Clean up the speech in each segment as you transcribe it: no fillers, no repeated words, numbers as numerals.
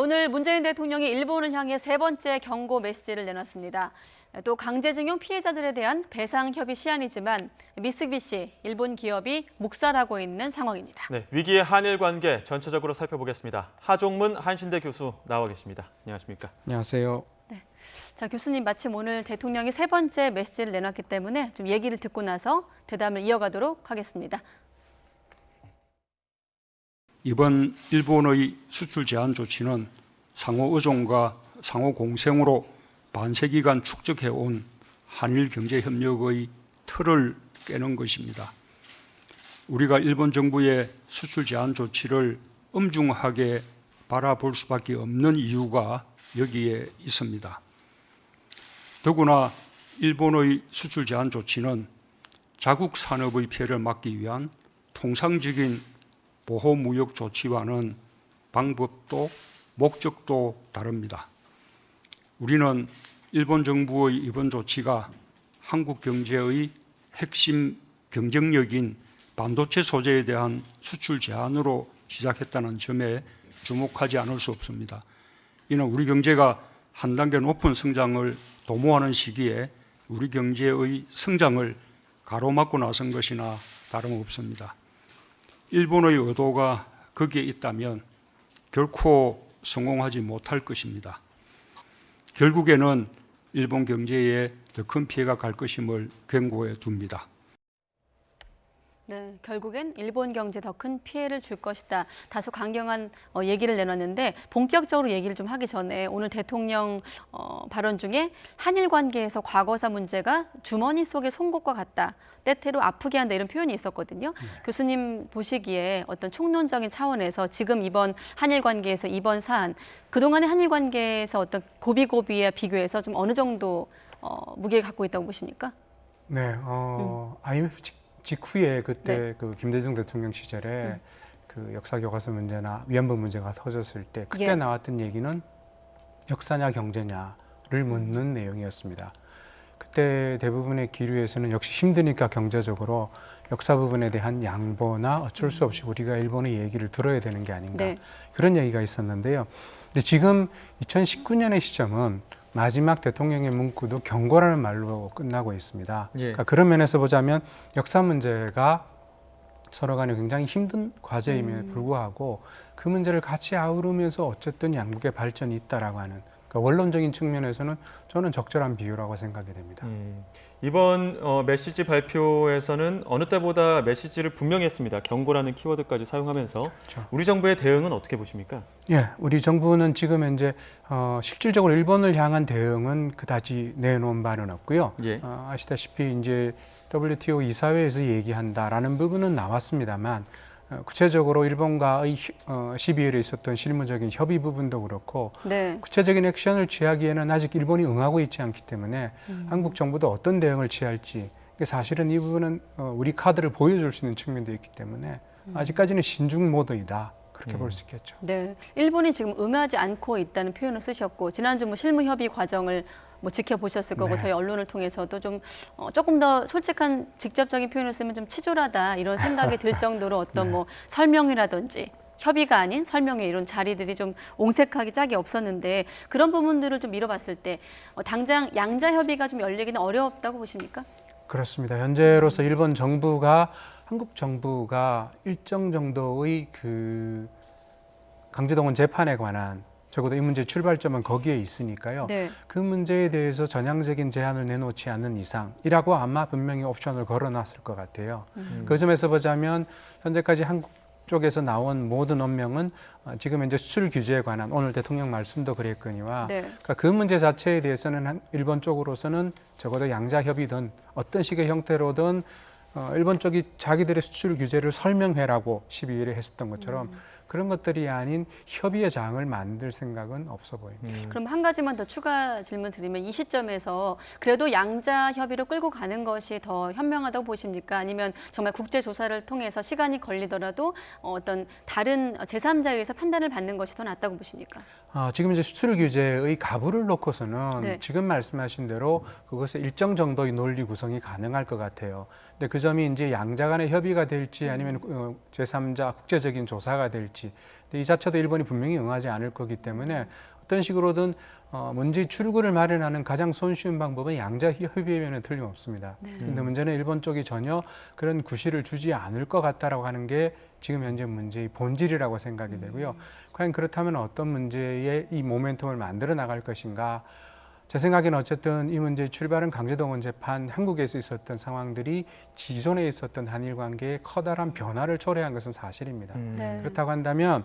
오늘 문재인 대통령이 일본을 향해 세 번째 경고 메시지를 내놨습니다. 또 강제징용 피해자들에 대한 배상 협의 시한이지만 미쓰비시, 일본 기업이 묵살하고 있는 상황입니다. 네, 위기의 한일 관계 전체적으로 살펴보겠습니다. 하종문 한신대 교수 나와 계십니다. 안녕하십니까? 안녕하세요. 네. 자, 교수님 마침 오늘 대통령이 세 번째 메시지를 내놨기 때문에 좀 얘기를 듣고 나서 대담을 이어가도록 하겠습니다. 이번 일본의 수출 제한 조치는 상호 의존과 상호 공생으로 반세기간 축적해온 한일 경제 협력의 틀을 깨는 것입니다. 우리가 일본 정부의 수출 제한 조치를 엄중하게 바라볼 수밖에 없는 이유가 여기에 있습니다. 더구나 일본의 수출 제한 조치는 자국 산업의 피해를 막기 위한 통상적인 보호무역 조치와는 방법도 목적도 다릅니다. 우리는 일본 정부의 이번 조치가 한국 경제의 핵심 경쟁력인 반도체 소재에 대한 수출 제한으로 시작했다는 점에 주목하지 않을 수 없습니다. 이는 우리 경제가 한 단계 높은 성장을 도모하는 시기에 우리 경제의 성장을 가로막고 나선 것이나 다름없습니다. 일본의 의도가 거기에 있다면 결코 성공하지 못할 것입니다. 결국에는 일본 경제에 더 큰 피해가 갈 것임을 경고해 둡니다. 네, 결국엔 일본 경제 더 큰 피해를 줄 것이다. 다소 강경한 얘기를 내놨는데 본격적으로 얘기를 좀 하기 전에 오늘 대통령 발언 중에 한일 관계에서 과거사 문제가 주머니 속의 송곳과 같다. 때때로 아프게 한다 이런 표현이 있었거든요. 교수님 보시기에 어떤 총론적인 차원에서 지금 이번 한일 관계에서 이번 사안, 그동안의 한일 관계에서 어떤 고비고비에 비교해서 좀 어느 정도 무게를 갖고 있다고 보십니까? 네, IMF 직후에 그때 네. 그 김대중 대통령 시절에 그 역사 교과서 문제나 위안부 문제가 터졌을 때 그때 예. 나왔던 얘기는 역사냐 경제냐를 묻는 내용이었습니다. 그때 대부분의 기류에서는 역시 힘드니까 경제적으로 역사 부분에 대한 양보나 어쩔 수 없이 우리가 일본의 얘기를 들어야 되는 게 아닌가 네. 그런 얘기가 있었는데요. 근데 지금 2019년의 시점은 마지막 대통령의 문구도 경고라는 말로 끝나고 있습니다. 예. 그러니까 그런 면에서 보자면 역사 문제가 서로 간에 굉장히 힘든 과제임에 불구하고 그 문제를 같이 아우르면서 어쨌든 양국의 발전이 있다라고 하는 그러니까 원론적인 측면에서는 저는 적절한 비유라고 생각이 됩니다. 이번 메시지 발표에서는 어느 때보다 메시지를 분명히 했습니다. 경고라는 키워드까지 사용하면서 그렇죠. 우리 정부의 대응은 어떻게 보십니까? 예, 우리 정부는 지금 현재 실질적으로 일본을 향한 대응은 그다지 내놓은 바는 없고요. 예. 아시다시피 이제 WTO 이사회에서 얘기한다라는 부분은 나왔습니다만 구체적으로 일본과의 12일에 있었던 실무적인 협의 부분도 그렇고 네. 구체적인 액션을 취하기에는 아직 일본이 응하고 있지 않기 때문에 한국 정부도 어떤 대응을 취할지 사실은 이 부분은 우리 카드를 보여줄 수 있는 측면도 있기 때문에 아직까지는 신중 모드이다. 그렇게 볼 수 있겠죠. 네, 일본이 지금 응하지 않고 있다는 표현을 쓰셨고 지난주 실무 협의 과정을 지켜보셨을 거고 네. 저희 언론을 통해서도 좀 조금 더 솔직한 직접적인 표현을 쓰면 좀 치졸하다 이런 생각이 들 정도로 어떤 네. 설명이라든지 협의가 아닌 설명회 이런 자리들이 좀 옹색하기 짝이 없었는데 그런 부분들을 좀 미뤄봤을 때 당장 양자 협의가 좀 열리기는 어렵다고 보십니까? 그렇습니다. 현재로서 일본 정부가 한국 정부가 일정 정도의 그 강제동원 재판에 관한 적어도 이 문제의 출발점은 거기에 있으니까요. 네. 그 문제에 대해서 전향적인 제안을 내놓지 않는 이상이라고 아마 분명히 옵션을 걸어놨을 것 같아요. 그 점에서 보자면 현재까지 한국 쪽에서 나온 모든 언명은 지금 이제 수출 규제에 관한 오늘 대통령 말씀도 그랬거니와 네. 그러니까 그 문제 자체에 대해서는 일본 쪽으로서는 적어도 양자 협의든 어떤 식의 형태로든 일본 쪽이 자기들의 수출 규제를 설명회라고 12일에 했었던 것처럼 그런 것들이 아닌 협의의 장을 만들 생각은 없어 보입니다. 그럼 한 가지만 더 추가 질문 드리면 이 시점에서 그래도 양자 협의로 끌고 가는 것이 더 현명하다고 보십니까? 아니면 정말 국제 조사를 통해서 시간이 걸리더라도 어떤 다른 제3자에 의해서 판단을 받는 것이 더 낫다고 보십니까? 지금 이제 수출 규제의 가부를 놓고서는 네. 지금 말씀하신 대로 그것에 일정 정도의 논리 구성이 가능할 것 같아요. 근데 그 점이 이제 양자 간의 협의가 될지 아니면 제3자 국제적인 조사가 될지 할지. 근데 이 자체도 일본이 분명히 응하지 않을 거기 때문에 어떤 식으로든 문제의 출구를 마련하는 가장 손쉬운 방법은 양자 협의회면 틀림없습니다. 그런데 문제는 일본 쪽이 전혀 그런 구실을 주지 않을 것 같다라고 하는 게 지금 현재 문제의 본질이라고 생각이 되고요. 과연 그렇다면 어떤 문제에 이 모멘텀을 만들어 나갈 것인가? 제 생각에는 어쨌든 이 문제의 출발은 강제동원 재판, 한국에서 있었던 상황들이 지존에 있었던 한일 관계에 커다란 변화를 초래한 것은 사실입니다. 네. 그렇다고 한다면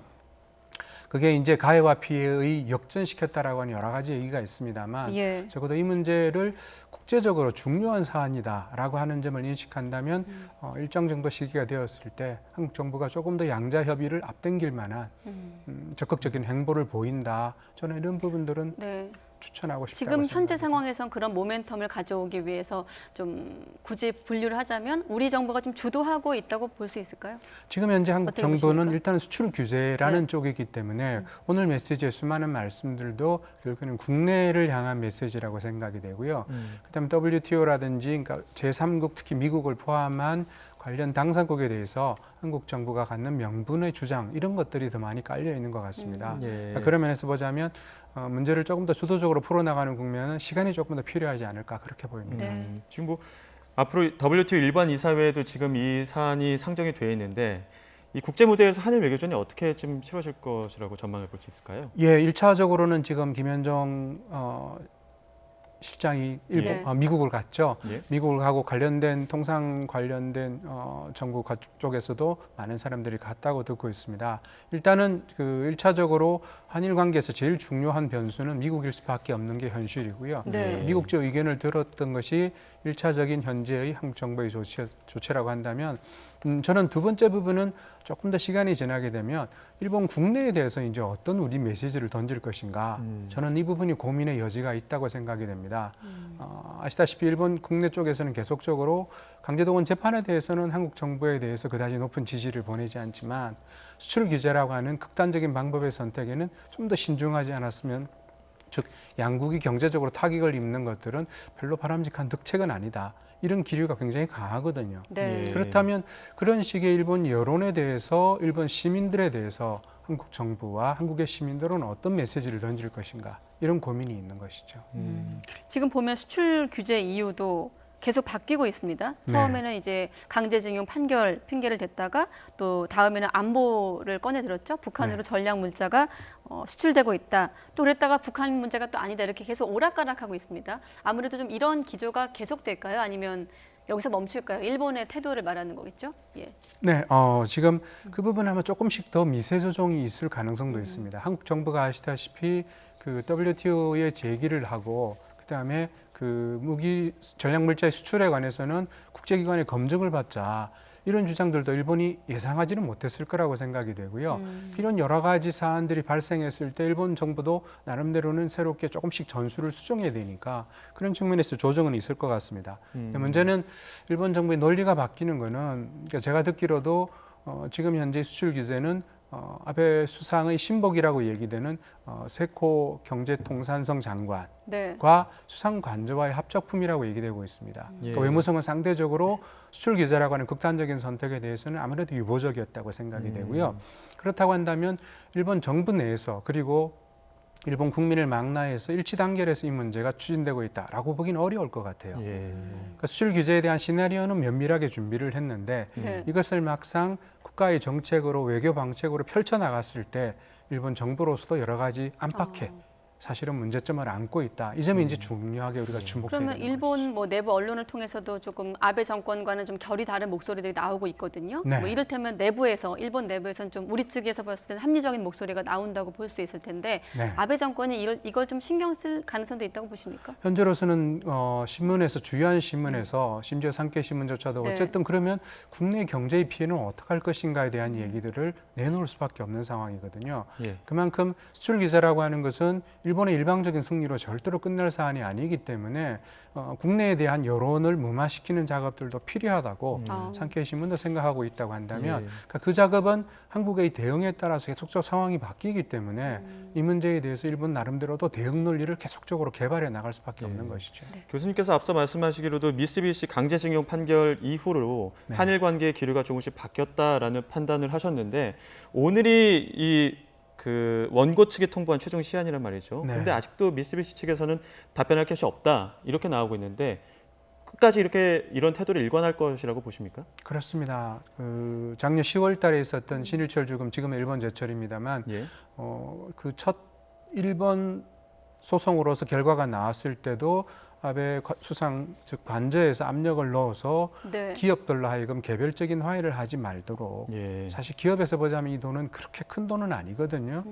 그게 이제 가해와 피해의 역전시켰다라고 하는 여러 가지 얘기가 있습니다만 예. 적어도 이 문제를 국제적으로 중요한 사안이다라고 하는 점을 인식한다면 일정 정도 시기가 되었을 때 한국 정부가 조금 더 양자 협의를 앞당길 만한 적극적인 행보를 보인다. 저는 이런 부분들은 네. 추천하고 싶다고 지금 현재 생각합니다. 상황에선 그런 모멘텀을 가져오기 위해서 좀 굳이 분류를 하자면 우리 정부가 좀 주도하고 있다고 볼 수 있을까요? 지금 현재 한국 어떻게 정부는 보십니까? 일단 수출 규제라는 네. 쪽이기 때문에 오늘 메시지의 수많은 말씀들도 결국에는 국내를 향한 메시지라고 생각이 되고요. 그다음에 WTO라든지 그러니까 제3국 특히 미국을 포함한 관련 당사국에 대해서 한국 정부가 갖는 명분의 주장 이런 것들이 더 많이 깔려 있는 것 같습니다. 예. 그러니까 그런 면에서 보자면 문제를 조금 더 주도적으로 풀어나가는 국면은 시간이 조금 더 필요하지 않을까 그렇게 보입니다. 네. 지금 뭐 앞으로 WTO 일반 이사회에도 지금 이 사안이 상정이 되어 있는데 이 국제 무대에서 한일 외교전이 어떻게 좀 치러질 것이라고 전망해 볼 수 있을까요? 예, 1차적으로는 지금 김현정 실장이 네. 미국을 갔죠. 예. 미국을 가고 관련된 통상 관련된 정부 쪽에서도 많은 사람들이 갔다고 듣고 있습니다. 일단은 그 1차적으로 한일 관계에서 제일 중요한 변수는 미국일 수밖에 없는 게 현실이고요. 네. 미국 쪽 의견을 들었던 것이 1차적인 현재의 한국 정부의 조치라고 한다면 저는 두 번째 부분은 조금 더 시간이 지나게 되면 일본 국내에 대해서 이제 어떤 우리 메시지를 던질 것인가 저는 이 부분이 고민의 여지가 있다고 생각이 됩니다. 아시다시피 일본 국내 쪽에서는 계속적으로 강제동원 재판에 대해서는 한국 정부에 대해서 그다지 높은 지지를 보내지 않지만 수출 규제라고 하는 극단적인 방법의 선택에는 좀 더 신중하지 않았으면 즉 양국이 경제적으로 타격을 입는 것들은 별로 바람직한 득책은 아니다. 이런 기류가 굉장히 강하거든요. 네. 예. 그렇다면 그런 식의 일본 여론에 대해서 일본 시민들에 대해서 한국 정부와 한국의 시민들은 어떤 메시지를 던질 것인가 이런 고민이 있는 것이죠. 지금 보면 수출 규제 이유도 계속 바뀌고 있습니다. 처음에는 이제 강제징용 판결 핑계를 댔다가 또 다음에는 안보를 꺼내 들었죠. 북한으로 전략 물자가 수출되고 있다. 또 그랬다가 북한 문제가 또 아니다. 이렇게 계속 오락가락하고 있습니다. 아무래도 좀 이런 기조가 계속될까요? 아니면 여기서 멈출까요? 일본의 태도를 말하는 거겠죠? 예. 네, 지금 그 부분 아마 조금씩 더 미세 조정이 있을 가능성도 있습니다. 한국 정부가 아시다시피 그 WTO에 제기를 하고 그다음에 그 무기 전략 물자의 수출에 관해서는 국제기관의 검증을 받자 이런 주장들도 일본이 예상하지는 못했을 거라고 생각이 되고요. 이런 여러 가지 사안들이 발생했을 때 일본 정부도 나름대로는 새롭게 조금씩 전술을 수정해야 되니까 그런 측면에서 조정은 있을 것 같습니다. 문제는 일본 정부의 논리가 바뀌는 거는 그러니까 제가 듣기로도 지금 현재 수출 규제는 아베 수상의 신복이라고 얘기되는 세코 경제통산성 장관과 네. 수상 관저와의 합작품이라고 얘기되고 있습니다. 예. 그러니까 외무성은 상대적으로 수출 규제라고 하는 극단적인 선택에 대해서는 아무래도 유보적이었다고 생각이 되고요. 그렇다고 한다면 일본 정부 내에서 그리고 일본 국민을 망라해서 일치단결해서 이 문제가 추진되고 있다라고 보기는 어려울 것 같아요. 예. 그러니까 수출 규제에 대한 시나리오는 면밀하게 준비를 했는데 네. 이것을 막상 국가의 정책으로 외교 방책으로 펼쳐나갔을 때 일본 정부로서도 여러 가지 안팎에 사실은 문제점을 안고 있다. 이 점이 이제 중요하게 우리가 주목해야 그러면 되는 일본 것이죠. 뭐 내부 언론을 통해서도 조금 아베 정권과는 좀 결이 다른 목소리들이 나오고 있거든요. 네. 뭐 이를테면 내부에서 일본 내부에서는 좀 우리 측에서 봤을 때는 합리적인 목소리가 나온다고 볼 수 있을 텐데 네. 아베 정권이 이걸 좀 신경 쓸 가능성도 있다고 보십니까? 현재로서는 신문에서 주요한 신문에서 심지어 산케 신문조차도 네. 어쨌든 그러면 국내 경제의 피해는 어떻게 할 것인가에 대한 얘기들을 내놓을 수밖에 없는 상황이거든요. 예. 그만큼 수출 규제라고 하는 것은 일본의 일방적인 승리로 절대로 끝날 사안이 아니기 때문에 국내에 대한 여론을 무마시키는 작업들도 필요하다고 산케이 신문도 생각하고 있다고 한다면 예. 그러니까 그 작업은 한국의 대응에 따라서 계속적으로 상황이 바뀌기 때문에 이 문제에 대해서 일본 나름대로도 대응 논리를 계속적으로 개발해 나갈 수밖에 없는 것이죠. 교수님께서 앞서 말씀하시기로도 미쓰비시 강제징용 판결 이후로 네. 한일 관계의 기류가 조금씩 바뀌었다라는 판단을 하셨는데 오늘이 그 원고 측이 통보한 최종 시한이란 말이죠. 네. 그런데 아직도 미쓰비시 측에서는 답변할 것이 없다 이렇게 나오고 있는데 끝까지 이런 태도를 일관할 것이라고 보십니까? 그렇습니다. 작년 10월 달에 있었던 신일철 주금, 지금은 일본 제철입니다만 예. 그 첫 일본 소송으로서 결과가 나왔을 때도 아베 수상 즉 관저에서 압력을 넣어서 네. 기업들로 하여금 개별적인 화해를 하지 말도록 예. 사실 기업에서 보자면 이 돈은 그렇게 큰 돈은 아니거든요.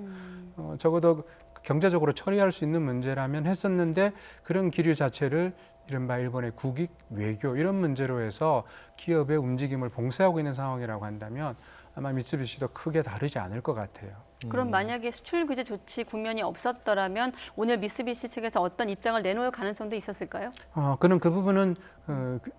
적어도 경제적으로 처리할 수 있는 문제라면 했었는데 그런 기류 자체를 이른바 일본의 국익, 외교 이런 문제로 해서 기업의 움직임을 봉쇄하고 있는 상황이라고 한다면 아마 미쓰비시도 크게 다르지 않을 것 같아요. 그럼 만약에 수출 규제 조치 국면이 없었더라면 오늘 미쓰비시 측에서 어떤 입장을 내놓을 가능성도 있었을까요? 그는 그 부분은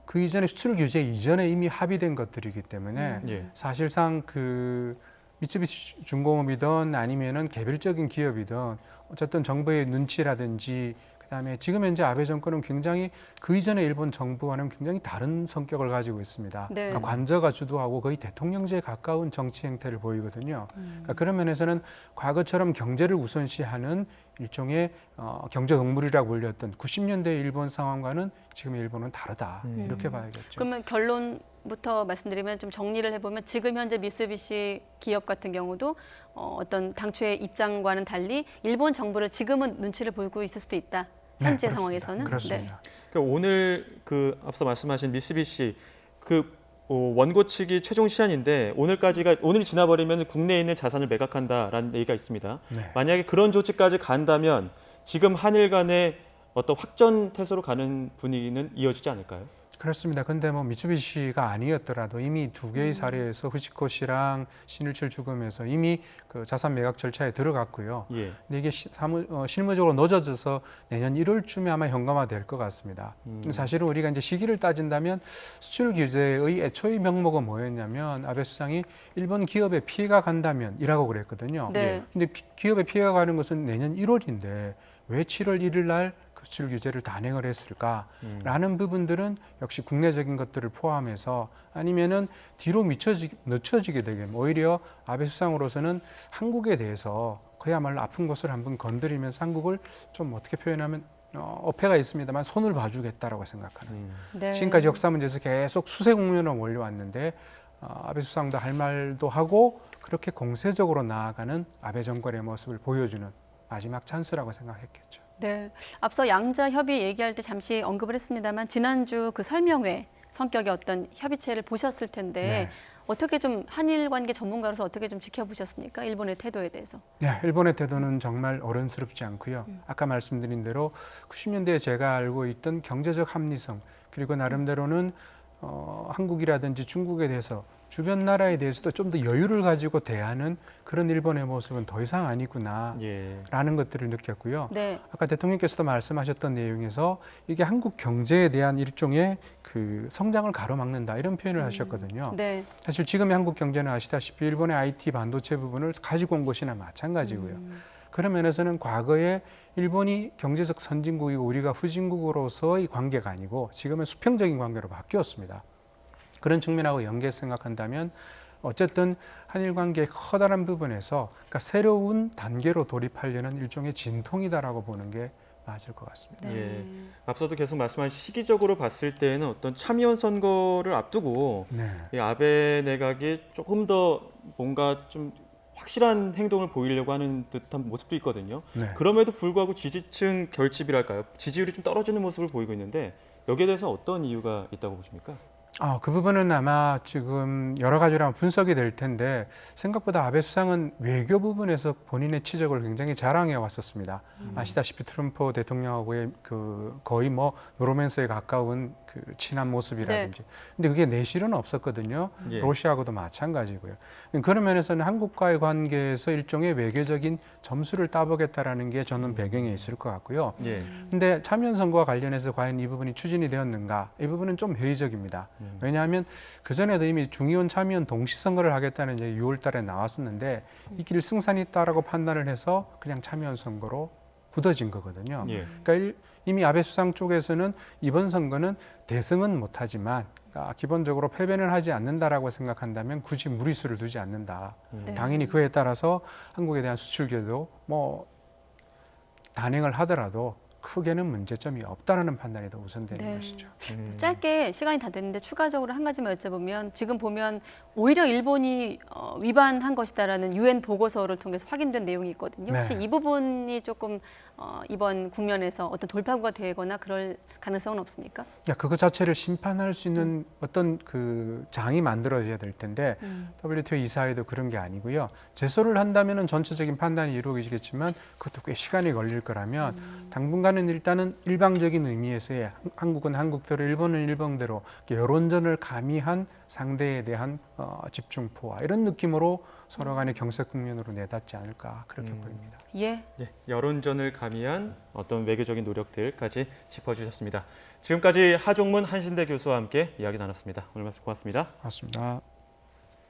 그 이전에 수출 규제 이전에 이미 합의된 것들이기 때문에 예. 사실상 그 미쓰비시 중공업이든 아니면은 개별적인 기업이든 어쨌든 정부의 눈치라든지 그다음에 지금 현재 아베 정권은 굉장히 그 이전의 일본 정부와는 굉장히 다른 성격을 가지고 있습니다. 네. 그러니까 관저가 주도하고 거의 대통령제에 가까운 정치 행태를 보이거든요. 그러니까 그런 면에서는 과거처럼 경제를 우선시하는 일종의 경제 동물이라고 불렸던 90년대 일본 상황과는 지금의 일본은 다르다 이렇게 봐야겠죠. 그러면 결론부터 말씀드리면 좀 정리를 해보면 지금 현재 미쓰비시 기업 같은 경우도 어떤 당초의 입장과는 달리 일본 정부를 지금은 눈치를 보고 있을 수도 있다. 현재 네, 상황에서는. 그렇습니다. 그러니까 오늘 그 앞서 말씀하신 미쓰비시 원고 측이 최종 시한인데 오늘이 지나버리면 국내에 있는 자산을 매각한다라는 얘기가 있습니다. 네. 만약에 그런 조치까지 간다면 지금 한일 간의 어떤 확전 태세로 가는 분위기는 이어지지 않을까요? 그렇습니다. 근데 뭐 미쓰비시가 아니었더라도 이미 두 개의 사례에서 후지코시랑 신일철 주금에서 이미 그 자산 매각 절차에 들어갔고요. 예. 근데 이게 실무적으로 늦어져서 내년 1월쯤에 아마 현금화될 것 같습니다. 근데 사실은 우리가 이제 시기를 따진다면 수출 규제의 애초의 명목은 뭐였냐면 아베 수상이 일본 기업에 피해가 간다면이라고 그랬거든요. 네. 근데 기업에 피해가 가는 것은 내년 1월인데 왜 7월 1일 날 수출 규제를 단행을 했을까라는 부분들은 역시 국내적인 것들을 포함해서 아니면은 뒤로 늦춰지게 되면 오히려 아베 수상으로서는 한국에 대해서 그야말로 아픈 곳을 한번 건드리면서 한국을 좀 어떻게 표현하면 어폐가 있습니다만 손을 봐주겠다라고 생각하는 네. 지금까지 역사 문제에서 계속 수세 국면으로 몰려왔는데 아베 수상도 할 말도 하고 그렇게 공세적으로 나아가는 아베 정권의 모습을 보여주는 마지막 찬스라고 생각했겠죠. 네. 앞서 양자 협의 얘기할 때 잠시 언급을 했습니다만 지난주 그 설명회 성격의 어떤 협의체를 보셨을 텐데 네. 어떻게 좀 한일 관계 전문가로서 어떻게 좀 지켜보셨습니까? 일본의 태도에 대해서. 네, 일본의 태도는 정말 어른스럽지 않고요. 아까 말씀드린 대로 90년대에 제가 알고 있던 경제적 합리성 그리고 나름대로는 한국이라든지 중국에 대해서 주변 나라에 대해서도 좀 더 여유를 가지고 대하는 그런 일본의 모습은 더 이상 아니구나라는 예. 것들을 느꼈고요. 네. 아까 대통령께서도 말씀하셨던 내용에서 이게 한국 경제에 대한 일종의 그 성장을 가로막는다 이런 표현을 하셨거든요. 네. 사실 지금의 한국 경제는 아시다시피 일본의 IT 반도체 부분을 가지고 온 것이나 마찬가지고요. 그런 면에서는 과거에 일본이 경제적 선진국이고 우리가 후진국으로서의 관계가 아니고 지금은 수평적인 관계로 바뀌었습니다. 그런 측면하고 연계해서 생각한다면 어쨌든 한일 관계의 커다란 부분에서 그러니까 새로운 단계로 돌입하려는 일종의 진통이다라고 보는 게 맞을 것 같습니다. 네. 예. 앞서도 계속 말씀하신 시기적으로 봤을 때는 어떤 참의원 선거를 앞두고 네. 이 아베 내각이 조금 더 뭔가 좀 확실한 행동을 보이려고 하는 듯한 모습도 있거든요. 네. 그럼에도 불구하고 지지층 결집이랄까요? 지지율이 좀 떨어지는 모습을 보이고 있는데 여기에 대해서 어떤 이유가 있다고 보십니까? 그 부분은 아마 지금 여러 가지로 아마 분석이 될 텐데 생각보다 아베 수상은 외교 부분에서 본인의 치적을 굉장히 자랑해 왔었습니다. 아시다시피 트럼프 대통령하고의 그 거의 뭐 로맨스에 가까운 그 친한 모습이라든지. 근데 그게 내실은 없었거든요. 예. 러시아하고도 마찬가지고요. 그런 면에서는 한국과의 관계에서 일종의 외교적인 점수를 따보겠다라는 게 저는 배경에 있을 것 같고요. 예. 근데 참여연 선거와 관련해서 과연 이 부분이 추진이 되었는가? 이 부분은 좀 회의적입니다. 왜냐하면 그전에도 이미 중의원 참여연 동시 선거를 하겠다는 얘기 6월 달에 나왔었는데 이 길 승산이 있다라고 판단을 해서 그냥 참여연 선거로 굳어진 거거든요. 예. 그러니까 이미 아베 수상 쪽에서는 이번 선거는 대승은 못하지만 기본적으로 패배는 하지 않는다라고 생각한다면 굳이 무리수를 두지 않는다. 네. 당연히 그에 따라서 한국에 대한 수출계도 뭐 단행을 하더라도 크게는 문제점이 없다라는 판단이 더 우선되는 네. 것이죠. 짧게 시간이 다 됐는데 추가적으로 한 가지만 여쭤보면 지금 보면 오히려 일본이 위반한 것이다라는 유엔 보고서를 통해서 확인된 내용이 있거든요. 혹시 네. 이 부분이 조금 이번 국면에서 어떤 돌파구가 되거나 그럴 가능성은 없습니까? 그거 자체를 심판할 수 있는 어떤 그 장이 만들어져야 될 텐데 WTO 이사회도 그런 게 아니고요. 제소를 한다면은 전체적인 판단이 이루어지겠지만 그것도 꽤 시간이 걸릴 거라면 당분간은 일단은 일방적인 의미에서의 한국은 한국대로 일본은 일본대로 여론전을 가미한 상대에 대한 집중포화 이런 느낌으로 서로 간의 경색 국면으로 내닫지 않을까 그렇게 보입니다. 예. 예, 여론전을 가미한 어떤 외교적인 노력들까지 짚어주셨습니다. 지금까지 하종문 한신대 교수와 함께 이야기 나눴습니다. 오늘 말씀 고맙습니다. 맞습니다.